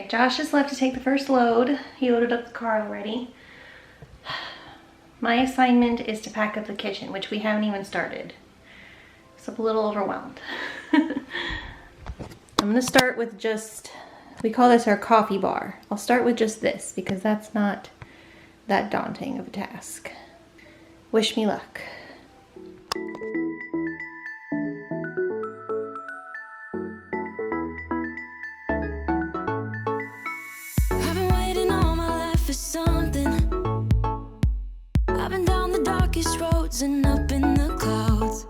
Okay, Josh just left to take the first load. He loaded up the car already. My assignment is to pack up the kitchen, which we haven't even started. So I'm a little overwhelmed. I'm gonna start with just, we call this our coffee bar. I'll start with just this because that's not that daunting of a task. Wish me luck. I've been waiting all my life for something. I've been down the darkest roads and up in the clouds,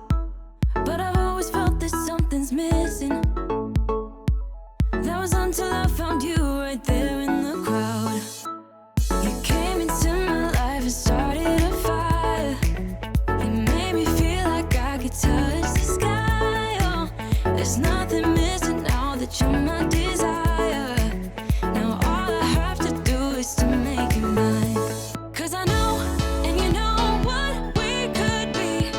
but I've always felt that something's missing. That was until I found you right there in the crowd. You came into my life and started a fire. You made me feel like I could touch the sky. Oh, there's nothing missing now that you're my desire. Now all I have to do is to make you mine. 'Cause I know, and you know what we could be.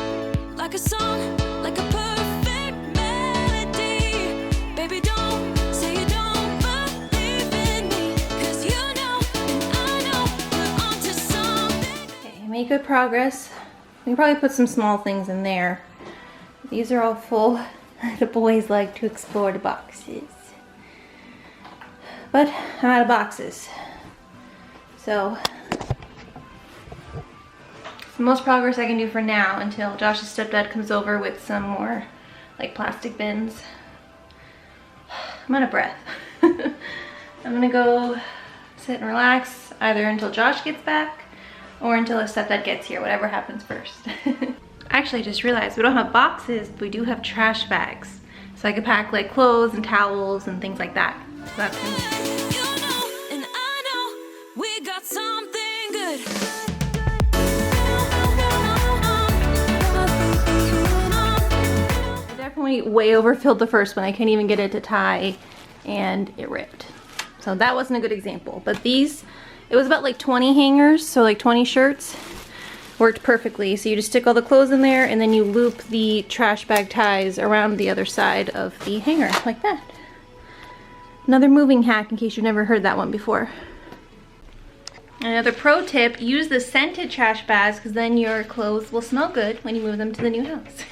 Like a song, like a perfect melody. Baby, don't say you don't believe in me. 'Cause you know, and I know we're onto something. Okay, made good progress. We can probably put some small things in there. These are all full. The boys like to explore the boxes. But I'm out of boxes. So, it's the most progress I can do for now until Josh's stepdad comes over with some more like plastic bins. I'm out of breath. I'm gonna go sit and relax either until Josh gets back or until his stepdad gets here, whatever happens first. Actually, I just realized we don't have boxes, but we do have trash bags. So I could pack like clothes and towels and things like that. So that's You know, and I know we got something good. I definitely way overfilled the first one. I can't even get it to tie and it ripped. So that wasn't a good example. But these, it was about like 20 hangers, so like 20 shirts. Worked perfectly. So you just stick all the clothes in there and then you loop the trash bag ties around the other side of the hanger like that. Another moving hack in case you've never heard that one before. Another pro tip, use the scented trash bags because then your clothes will smell good when you move them to the new house.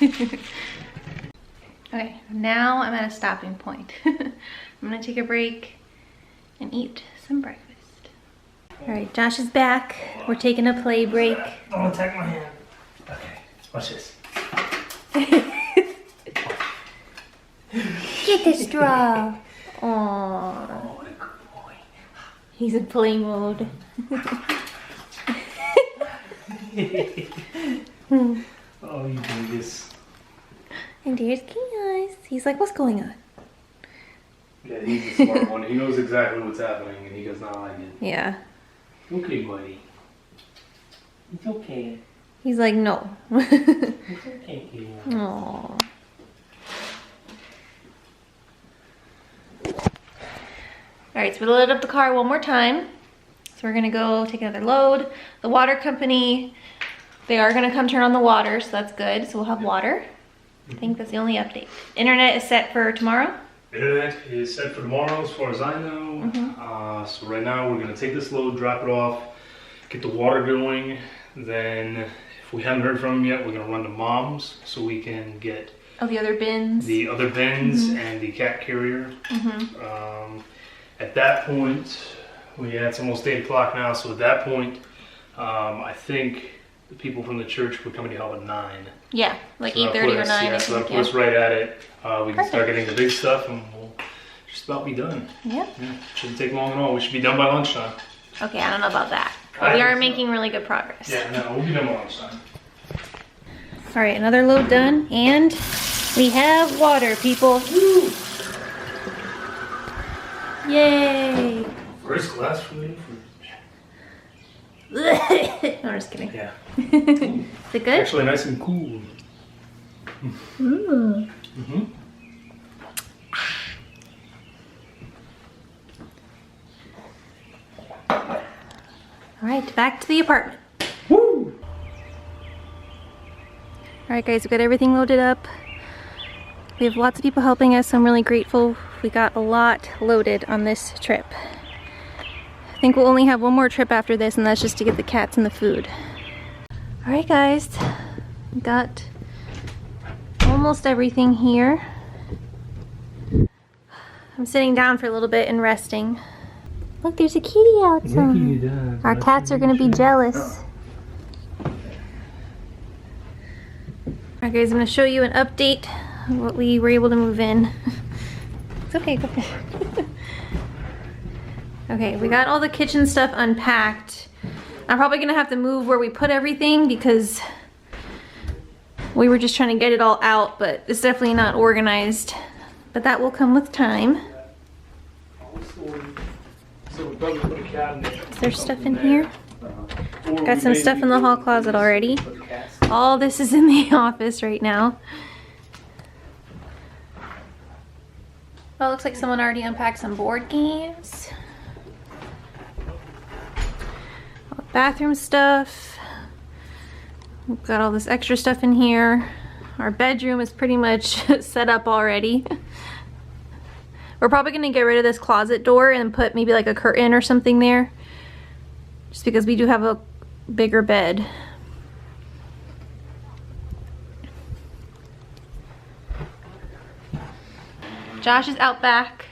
Okay, now I'm at a stopping point. I'm gonna take a break and eat some breakfast. All right, Josh is back. We're taking a play break. Don't attack my hand. Okay, watch this. Get the straw. Aww. Oh, what a good boy. He's in play mode. Oh, you do this. And there's Chaos. He's like, what's going on? Yeah, he's the smart one. He knows exactly what's happening and he does not like it. Yeah. Okay, buddy. It's okay. He's like, no. It's okay, Kayla. Aww. Alright, so we loaded up the car one more time. So we're gonna go take another load. The water company, they are gonna come turn on the water, so that's good. So we'll have water. I think that's the only update. Internet is set for tomorrow. Internet is set for tomorrow as far as I know. So right now we're going to take this load, drop it off, get the water going. Then if we haven't heard from them yet, we're going to run to Mom's so we can get Oh, the other bins. the other bins and the cat carrier. At that point, it's almost 8 o'clock now, so at that point, I think the people from the church would come to help at 9. Yeah, like So 8:30 or 9. I Yeah, so that'll think, put us right at it. We can start Perfect. getting the big stuff and we'll just about be done. Yeah. Yeah, shouldn't take long at all. We should be done by lunchtime. Okay, I don't know about that. I But we are think so. making really good progress. Yeah, no, we'll be done by lunchtime. All right, another load done, and we have water, people. Woo! Yay! First class for me. No, I'm just kidding. Yeah. Is it good? Actually nice and cool. Ooh. All right, back to the apartment. Woo! All right, guys, we got everything loaded up. We have lots of people helping us. I'm really grateful. We got a lot loaded on this trip. I think we'll only have one more trip after this, and that's just to get the cats and the food. All right, guys, got almost everything here. I'm sitting down for a little bit and resting. Look, there's a kitty outside. Our cats are gonna be jealous. Alright guys, I'm gonna show you an update of what we were able to move in. It's okay, go ahead. Okay, we got all the kitchen stuff unpacked. I'm probably gonna have to move where we put everything because we were just trying to get it all out, but it's definitely not organized. But that will come with time. Is there stuff in here? Got some stuff in the hall closet already. All this is in the office right now. Well, it looks like someone already unpacked some board games. All the bathroom stuff. We've got all this extra stuff in here. Our bedroom is pretty much set up already. We're probably gonna get rid of this closet door and put maybe like a curtain or something there. Just because we do have a bigger bed. Josh is out back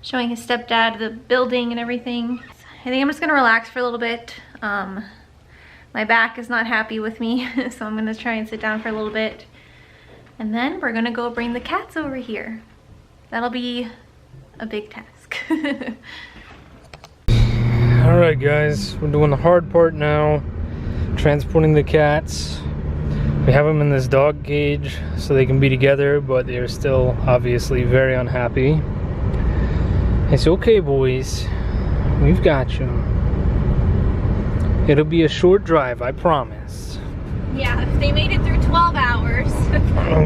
showing his stepdad the building and everything. I think I'm just gonna relax for a little bit. My back is not happy with me, so I'm gonna try and sit down for a little bit. And then we're gonna go bring the cats over here. That'll be a big task. Alright guys, we're doing the hard part now. Transporting the cats. We have them in this dog cage so they can be together, but they're still obviously very unhappy. It's okay, boys. We've got you. It'll be a short drive, I promise. Yeah, if they made it through 12 hours,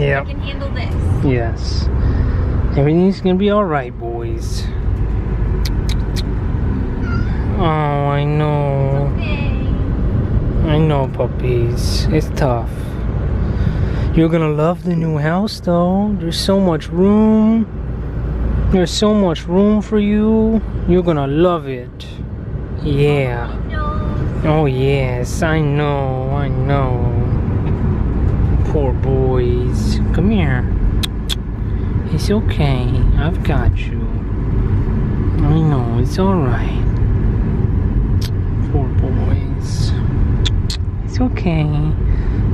yep. they can handle this. Yes. Everything's gonna be alright, boys. Oh, I know. Okay. I know, puppies. It's tough. You're gonna love the new house, though. There's so much room. There's so much room for you. You're gonna love it. Yeah. Oh, yes. I know. I know. Poor boys. Come here. It's okay. I've got you. I know. It's alright. Poor boys. It's okay.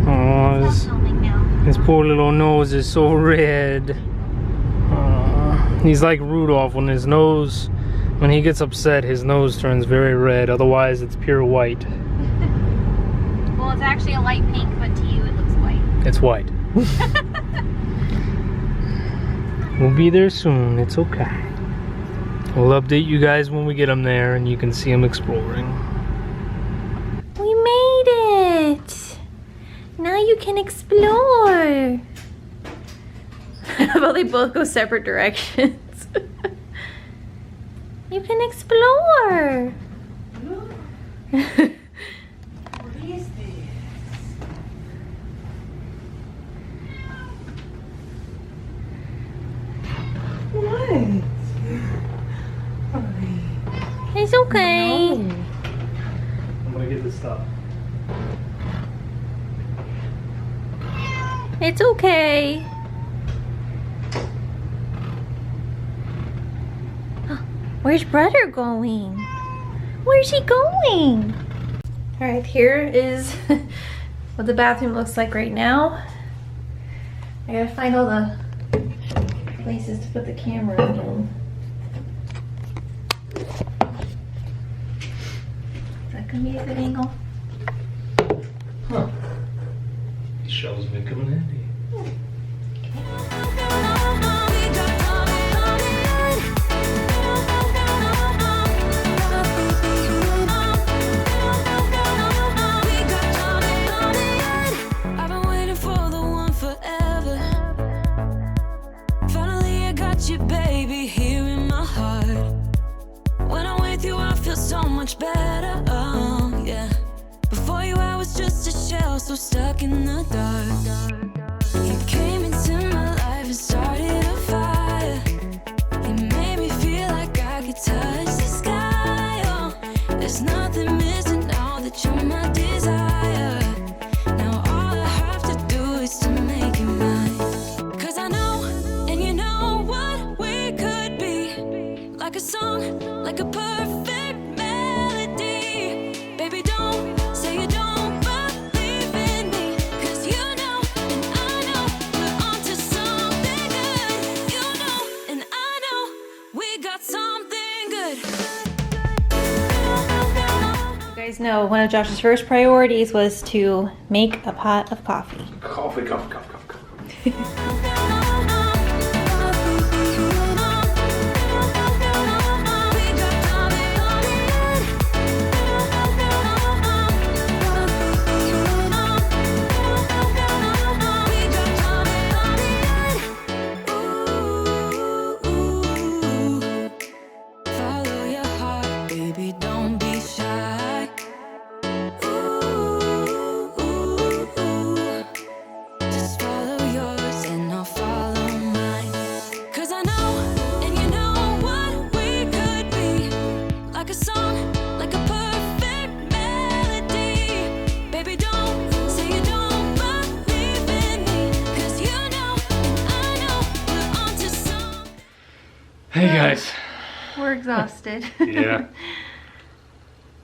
Oh, his poor little nose is so red. He's like Rudolph when when he gets upset, his nose turns very red. Otherwise, it's pure white. Well, it's actually a light pink, but to you it looks white. It's white. We'll be there soon. It's okay. We'll update you guys when we get them there and you can see them exploring. We made it! Now you can explore! How about they both go separate directions? You can explore! What is this? What? It's okay. I'm gonna get this stuff. It's okay. Where's brother going? Where's he going? All right, here is what the bathroom looks like right now. I gotta find all the places to put the camera in. Is that gonna be a good angle? Huh. These shelves may come in handy. I've been waiting for the one forever. Finally, I got you, baby, here in my heart. When I'm with you, I feel so much better. Oh, yeah. Before you, I was just a shell, so stuck in the dark. You came into my life and started a fire. You made me feel like I could touch the sky. Oh, So one of Josh's first priorities was to make a pot of coffee. Coffee. Follow your heart, baby, don't be shy. Just follow yours and I'll follow mine. 'Cause I know, and you know what we could be. Like a song, like a perfect melody. Baby, don't say you don't believe in me. 'Cause you know, and I know, we're onto something. Hey guys. We're exhausted. Yeah.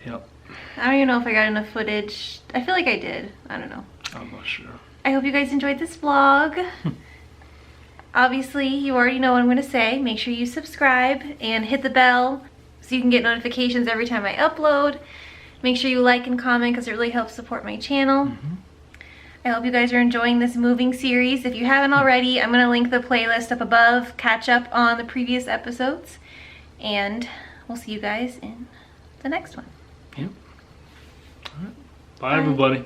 Yep. I don't even know if I got enough footage. I feel like I did. I don't know. I'm not sure. I hope you guys enjoyed this vlog. Obviously, you already know what I'm going to say. Make sure you subscribe and hit the bell so you can get notifications every time I upload. Make sure you like and comment because it really helps support my channel. I hope you guys are enjoying this moving series. If you haven't already, I'm going to link the playlist up above. Catch up on the previous episodes. And we'll see you guys in the next one. Yep. All right. Bye, everybody.